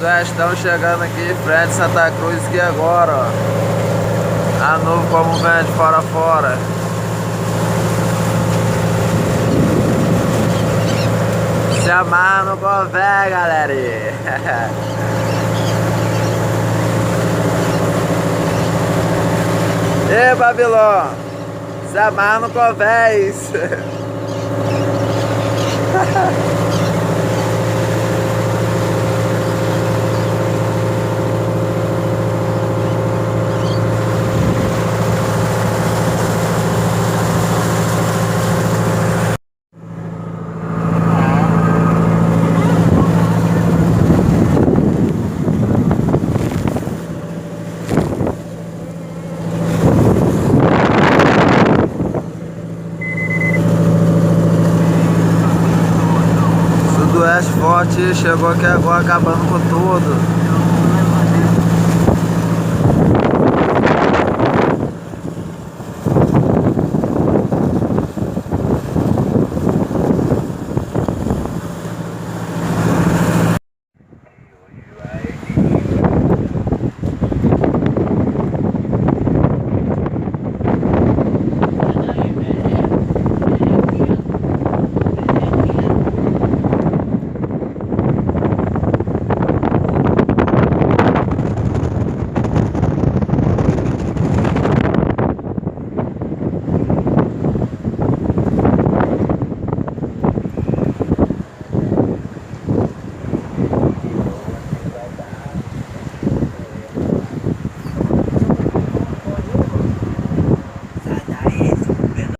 Estão chegando aqui, frente Santa Cruz, aqui agora, ó. A novo como vento fora fora. Se amarra no convez, galera. Ei, Babilão, se amarra no convez. Sudoeste forte chegou aqui agora acabando com tudo.